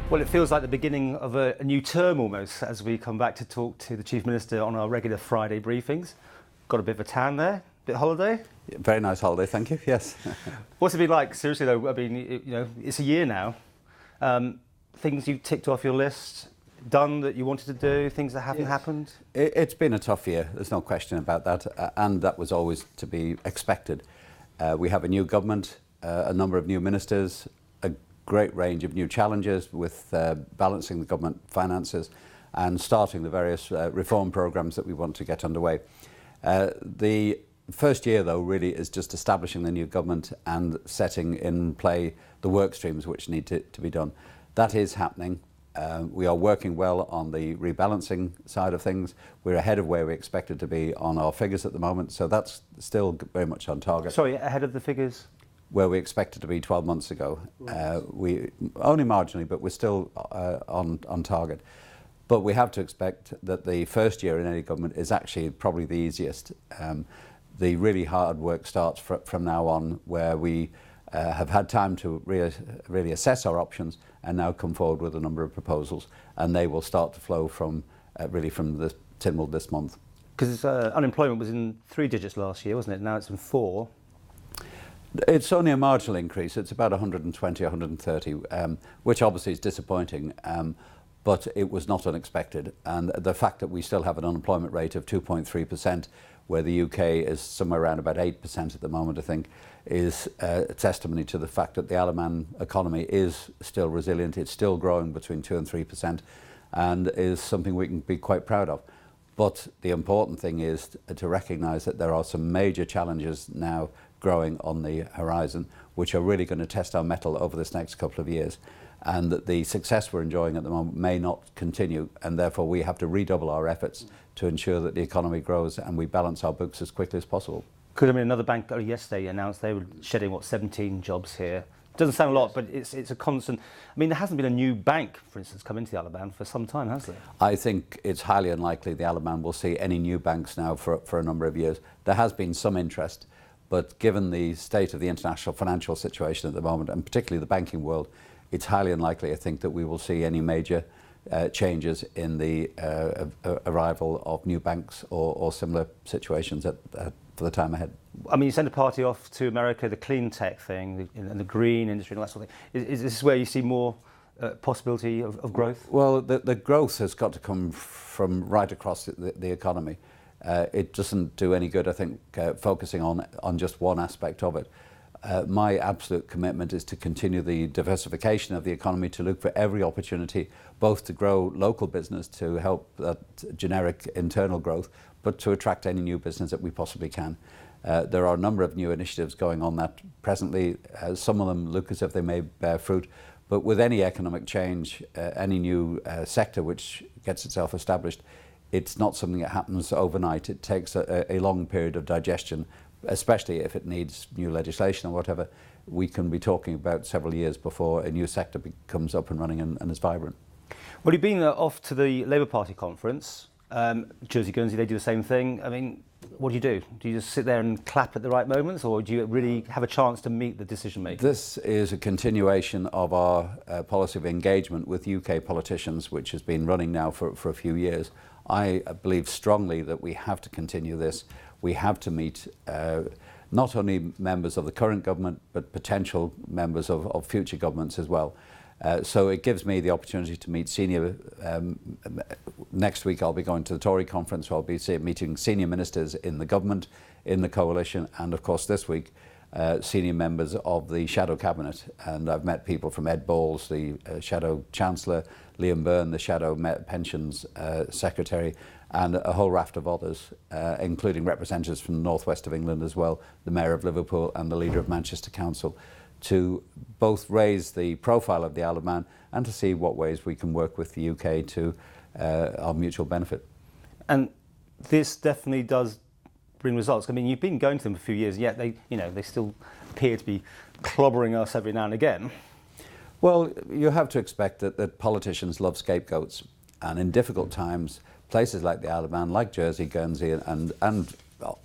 Well, it feels like the beginning of a new term almost as we come back to talk to the Chief Minister on our regular Friday briefings. Got a bit of a tan there, bit of holiday? Yeah, very nice holiday, thank you, yes. What's it been like, seriously though? I mean, it's a year now. Things you've ticked off your list, done that you wanted to do, things that haven't happened? It's been a tough year, there's no question about that, and that was always to be expected. We have a new government, a number of new ministers, a great range of new challenges with balancing the government finances and starting the various reform programmes that we want to get underway. The first year, though, really is just establishing the new government and setting in play the work streams which need to be done. That is happening. We are working well on the rebalancing side of things. We're ahead of where we expected to be on our figures at the moment, so that's still very much on target. Sorry, ahead of the figures? Where we expected to be 12 months ago. We only marginally, but we're still on target. But we have to expect that the first year in any government is actually probably the easiest. The really hard work starts from now on, where we have had time to really assess our options and now come forward with a number of proposals, and they will start to flow from really from the Tynwald this month. Because unemployment was in 3 digits last year, wasn't it? Now it's in 4. It's only a marginal increase. It's about 120, 130, which obviously is disappointing, but it was not unexpected. And the fact that we still have an unemployment rate of 2.3%, where the UK is somewhere around about 8% at the moment, I think, is a testimony to the fact that the Isle of Man economy is still resilient. It's still growing between 2 and 3%, and is something we can be quite proud of. But the important thing is to recognise that there are some major challenges now growing on the horizon, which are really going to test our mettle over this next couple of years, and that the success we're enjoying at the moment may not continue, and therefore we have to redouble our efforts to ensure that the economy grows and we balance our books as quickly as possible. Could, I mean, another bank yesterday announced they were shedding, 17 jobs here. Doesn't sound a lot, but it's a constant. I mean, there hasn't been a new bank, for instance, come into the Isle of Man for some time, has there? I think it's highly unlikely the Isle of Man will see any new banks now for a number of years. There has been some interest, but given the state of the international financial situation at the moment, and particularly the banking world, it's highly unlikely, I think, that we will see any major changes in the arrival of new banks or similar situations for the time ahead. I mean, you send a party off to America, the clean tech thing, and the green industry and all that sort of thing. Is this where you see more possibility of growth? Well, the growth has got to come from right across the economy. It doesn't do any good, I think, focusing on just one aspect of it. My absolute commitment is to continue the diversification of the economy, to look for every opportunity, both to grow local business, to help that generic internal growth, but to attract any new business that we possibly can. There are a number of new initiatives going on that presently. Some of them look as if they may bear fruit, but with any economic change, any new sector which gets itself established, it's not something that happens overnight. It takes a long period of digestion, especially if it needs new legislation or whatever. We can be talking about several years before a new sector becomes up and running and is vibrant. Well, you've been off to the Labour Party conference. Jersey, Guernsey, they do the same thing. I mean, what do? Do you just sit there and clap at the right moments, or do you really have a chance to meet the decision makers? This is a continuation of our policy of engagement with UK politicians, which has been running now for a few years. I believe strongly that we have to continue this. We have to meet not only members of the current government, but potential members of future governments as well. So it gives me the opportunity to meet senior, next week I'll be going to the Tory conference, where I'll be meeting senior ministers in the government, in the coalition, and of course this week senior members of the Shadow Cabinet. And I've met people from Ed Balls, the Shadow Chancellor, Liam Byrne, the Shadow Pensions Secretary, and a whole raft of others, including representatives from the northwest of England as well, the Mayor of Liverpool and the Leader of Manchester Council, to both raise the profile of the Isle of Man and to see what ways we can work with the UK to our mutual benefit. And this definitely does bring results. I mean, you've been going to them for a few years, yet they still appear to be clobbering us every now and again. Well, you have to expect that politicians love scapegoats, and in difficult times, places like the Isle of Man, like Jersey, Guernsey, and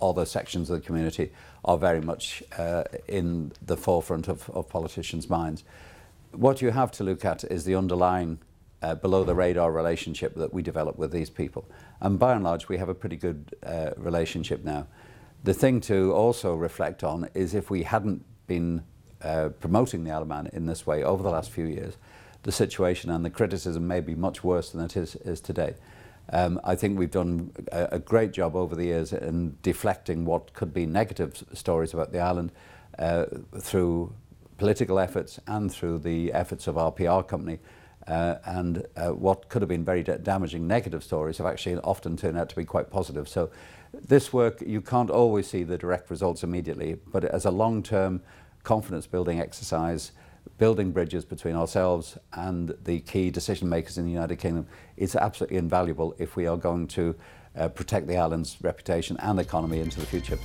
other sections of the community are very much in the forefront of politicians' minds. what you have to look at is the underlying below the radar relationship that we develop with these people. And by and large, we have a pretty good relationship now. The thing to also reflect on is if we hadn't been promoting the Isle of Man in this way over the last few years, the situation and the criticism may be much worse than it is today. I think we've done a great job over the years in deflecting what could be negative stories about the island through political efforts and through the efforts of our PR company. And what could have been very damaging negative stories have actually often turned out to be quite positive. So this work, you can't always see the direct results immediately, but as a long-term confidence building exercise, building bridges between ourselves and the key decision makers in the United Kingdom, it's absolutely invaluable if we are going to protect the island's reputation and economy into the future.